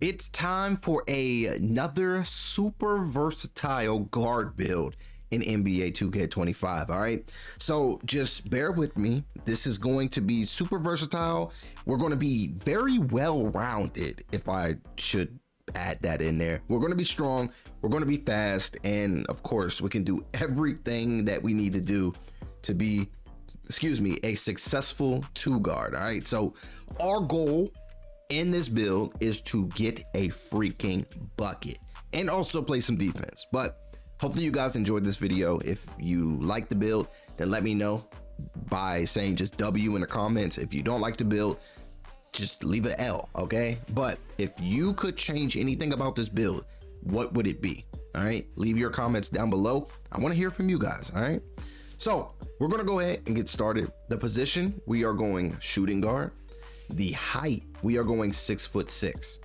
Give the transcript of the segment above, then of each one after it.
It's time for another super versatile guard build in NBA 2K25. All right, so just bear with me. This is going to be super versatile. We're going to be very well rounded, if I should add that in there. We're going to be strong, we're going to be fast, and of course we can do everything that we need to do to be, a successful two guard. All right, so our goal in this build is to get a freaking bucket and also play some defense. But hopefully you guys enjoyed this video. If you like the build, then let me know by saying just W in the comments. If you don't like the build, just leave an L, okay? But if you could change anything about this build, what would it be? All right, leave your comments down below. I want to hear from you guys. All right, so we're gonna go ahead and get started. The position, we are going shooting guard. The height, we are going 6'6".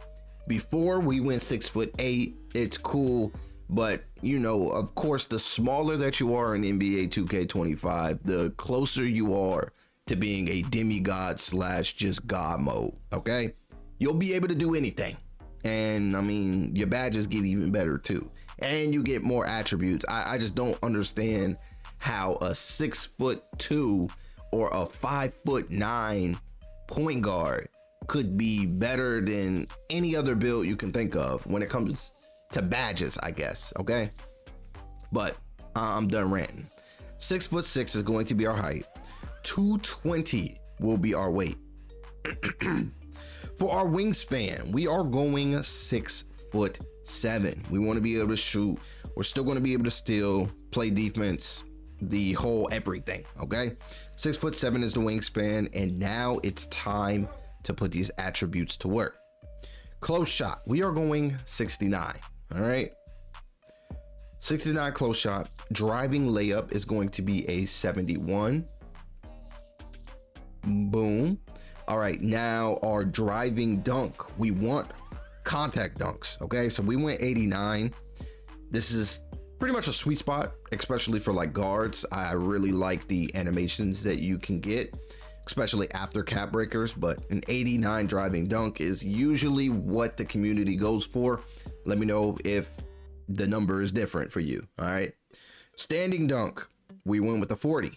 Before we went 6'8", it's cool, but you know, of course, the smaller that you are in NBA 2K25, the closer you are to being a demigod / just god mode. Okay, you'll be able to do anything, and I mean, your badges get even better too, and you get more attributes. I just don't understand how a 6'2" or a 5'9" point guard could be better than any other build you can think of when it comes to badges, I guess. Okay, but I'm done ranting. 6'6" is going to be our height. 220 will be our weight. For our wingspan, we are going 6'7". We want to be able to shoot. We're still going to be able to steal, play defense, the whole everything. Okay, 6'7" is the wingspan, and now it's time to put these attributes to work. Close shot, we are going 69. All right, 69 close shot. Driving layup is going to be a 71. Boom. All right, now our driving dunk, we want contact dunks. Okay, so we went 89. This is pretty much a sweet spot, especially for like guards. I really like the animations that you can get, especially after cap breakers, but an 89 driving dunk is usually what the community goes for. Let me know if the number is different for you. All right, standing dunk, we went with the 40.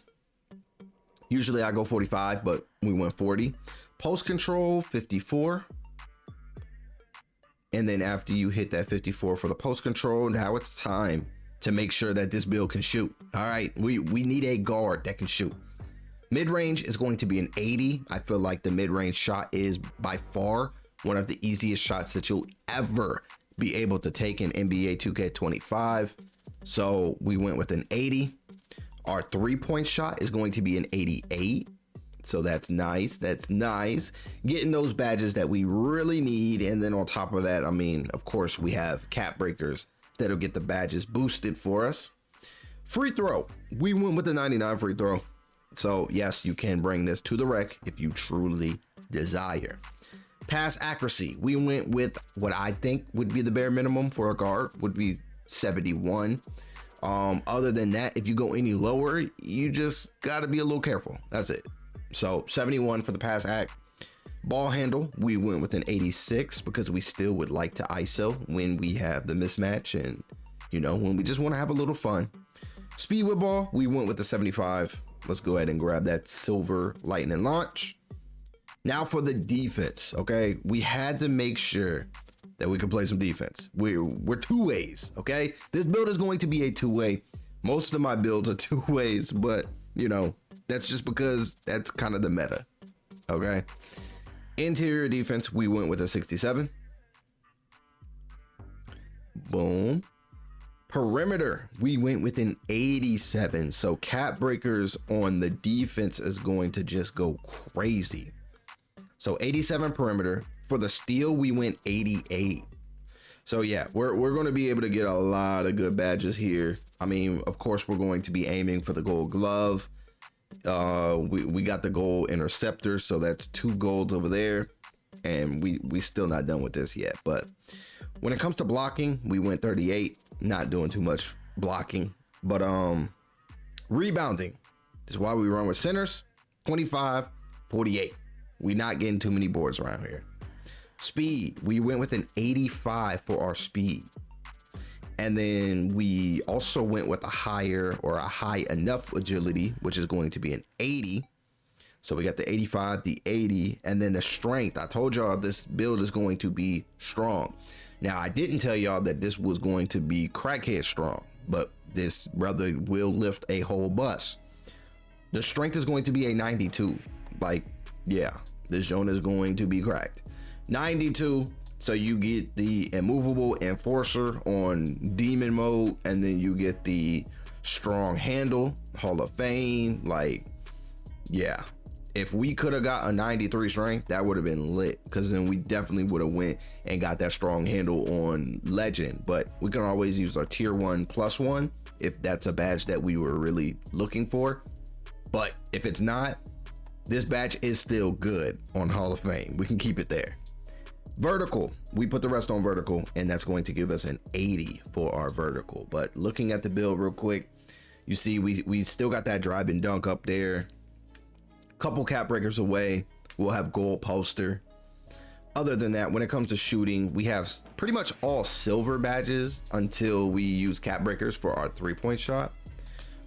Usually I go 45, but we went 40. Post control, 54. And then after you hit that 54 for the post control, now it's time to make sure that this build can shoot. All right, we need a guard that can shoot. Mid-range is going to be an 80. I feel like the mid-range shot is by far one of the easiest shots that you'll ever be able to take in NBA 2K25. So we went with an 80. Our 3-point shot is going to be an 88. So that's nice. That's nice. Getting those badges that we really need. And then on top of that, I mean, of course, we have cap breakers that'll get the badges boosted for us. Free throw, we went with the 99 free throw. So yes, you can bring this to the rec if you truly desire. Pass accuracy, we went with what I think would be the bare minimum for a guard, would be 71. Other than that, if you go any lower, you just got to be a little careful. That's it. So 71 for the pass act. Ball handle, we went with an 86 because we still would like to ISO when we have the mismatch and, you know, when we just want to have a little fun. Speed with ball, we went with the 75. Let's go ahead and grab that silver lightning launch. Now for the defense, okay? We had to make sure that we could play some defense. We're two ways, okay? This build is going to be a two-way. Most of my builds are two ways, but, you know, that's just because that's kind of the meta, okay? Interior defense, we went with a 67. Boom. Perimeter, we went with an 87. So cap breakers on the defense is going to just go crazy. So 87 perimeter. For the steal, we went 88. So yeah, we're going to be able to get a lot of good badges here. I mean, of course, we're going to be aiming for the gold glove. We got the gold interceptor, so that's 2 golds over there, and we still not done with this yet. But when it comes to blocking, we went 38. Not doing too much blocking, but rebounding is why we run with centers. 25, 48. We not getting too many boards around here. Speed, we went with an 85 for our speed. And then we also went with a higher or a high enough agility, which is going to be an 80. So we got the 85, the 80, and then the strength. I told y'all this build is going to be strong. Now, I didn't tell y'all that this was going to be crackhead strong, but this brother will lift a whole bus. The strength is going to be a 92. Like, yeah, this joint is going to be cracked. 92. So you get the immovable enforcer on demon mode, and then you get the strong handle, Hall of Fame. Like, yeah, if we could have got a 93 strength, that would have been lit, because then we definitely would have went and got that strong handle on legend. But we can always use our tier 1+1 if that's a badge that we were really looking for. But if it's not, this badge is still good on Hall of Fame. We can keep it there. Vertical, we put the rest on vertical, and that's going to give us an 80 for our vertical. But looking at the build real quick, you see we still got that drive and dunk up there. Couple cap breakers away, we'll have gold poster. Other than that, when it comes to shooting, we have pretty much all silver badges until we use cap breakers for our 3-point shot.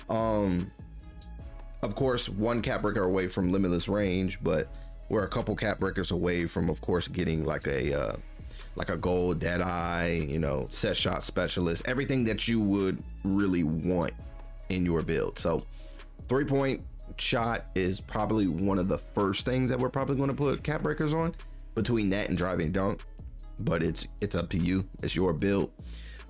Of course, one cap breaker away from limitless range, but we're a couple cap breakers away from, of course, getting like a gold dead eye, you know, set shot specialist, everything that you would really want in your build. So 3-point shot is probably one of the first things that we're probably going to put cap breakers on, between that and driving dunk, but it's up to you. It's your build.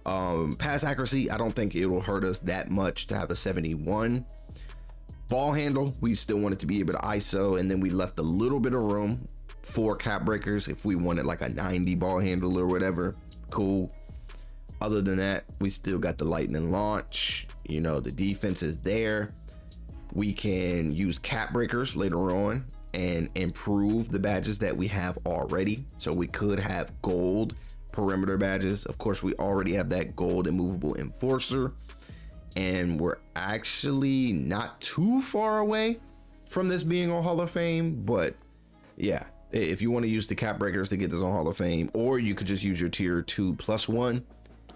Pass accuracy, I don't think it'll hurt us that much to have a 71. Ball handle, we still want it to be able to ISO, and then we left a little bit of room for cap breakers if we wanted like a 90 ball handle or whatever. Cool. Other than that, we still got the lightning launch. You know, the defense is there. We can use cap breakers later on and improve the badges that we have already. So we could have gold perimeter badges. Of course, we already have that gold immovable enforcer, and we're actually not too far away from this being on Hall of Fame. But yeah, if you want to use the cap breakers to get this on Hall of Fame, or you could just use your tier 2+1,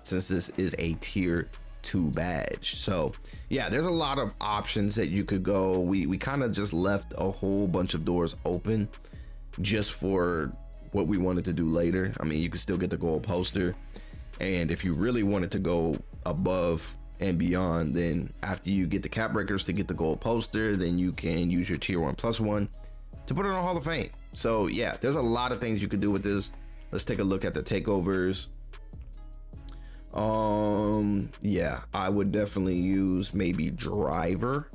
since this is a tier 2 badge. So yeah, there's a lot of options that you could go. We kind of just left a whole bunch of doors open just for what we wanted to do later. I mean, you could still get the gold poster, and if you really wanted to go above and beyond, then after you get the cap breakers to get the gold poster, then you can use your tier 1+1 to put it on Hall of Fame. So yeah, there's a lot of things you could do with this. Let's take a look at the takeovers. Yeah, I would definitely use maybe driver.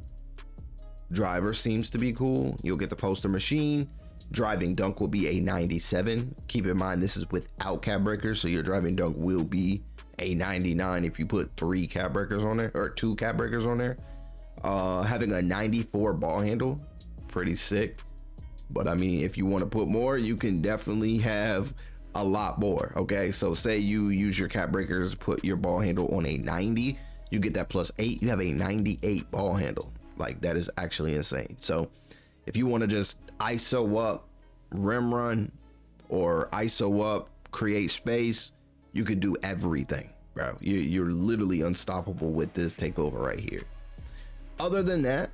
Driver seems to be cool. You'll get the poster machine. Driving dunk will be a 97. Keep in mind, this is without cap breakers, so your driving dunk will be a 99 if you put 3 cap breakers on there, or 2 cap breakers on there. Having a 94 ball handle, pretty sick. But I mean, if you want to put more, you can definitely have a lot more. Okay, so say you use your cap breakers, put your ball handle on a 90, you get that +8, you have a 98 ball handle. Like, that is actually insane. So if you want to just ISO up, rim run, or ISO up, create space, you could do everything, bro. You're literally unstoppable with this takeover right here. Other than that,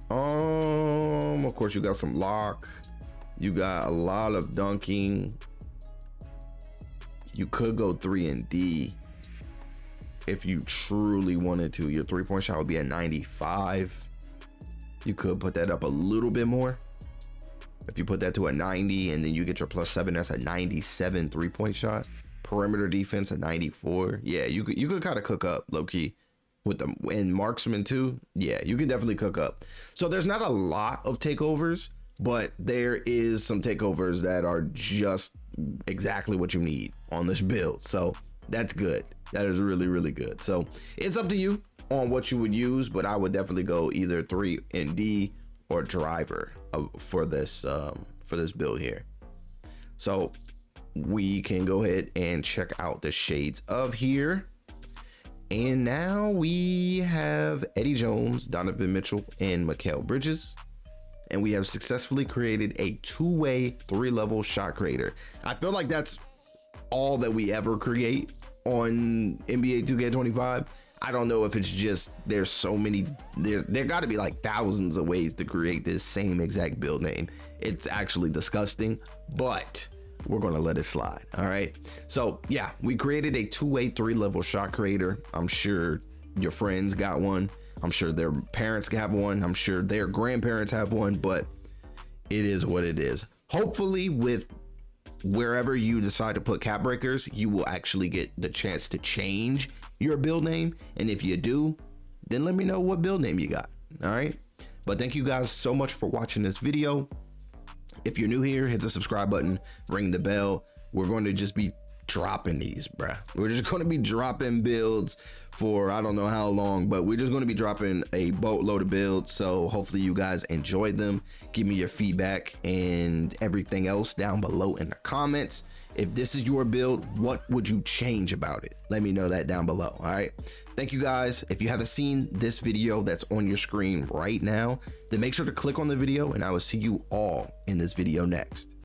of course, you got some lock, you got a lot of dunking. You could go 3 and D if you truly wanted to. Your 3-point shot would be at 95. You could put that up a little bit more. If you put that to a 90, and then you get your +7, that's a 97 3-point shot. Perimeter defense at 94. Yeah, you could kind of cook up low key with them. And marksman too. Yeah, you can definitely cook up. So there's not a lot of takeovers, but there is some takeovers that are just exactly what you need on this build. So that's good. That is really, really good. So it's up to you on what you would use, but I would definitely go either 3 and D or driver for this build here. So we can go ahead and check out the shades of here. And now we have Eddie Jones, Donovan Mitchell, and Mikal Bridges. and we have successfully created a two-way 3-level shot creator. I feel like that's all that we ever create on NBA 2K25. I don't know if it's just there's so many, there got to be like thousands of ways to create this same exact build name. It's actually disgusting, but we're gonna let it slide. All right, so yeah, we created a two-way 3-level shot creator. I'm sure your friends got one, I'm sure their parents have one, I'm sure their grandparents have one, but it is what it is. Hopefully with wherever you decide to put cap breakers, you will actually get the chance to change your build name, and if you do, then let me know what build name you got. All right, but thank you guys so much for watching this video. If you're new here, hit the subscribe button, ring the bell. We're going to just be dropping these, bruh. We're just going to be dropping builds for I don't know how long, but we're just going to be dropping a boatload of builds. So hopefully you guys enjoyed them. Give me your feedback and everything else down below in the comments. If this is your build, what would you change about it? Let me know that down below. All right, thank you guys. If you haven't seen this video that's on your screen right now, then make sure to click on the video, and I will see you all in this video next.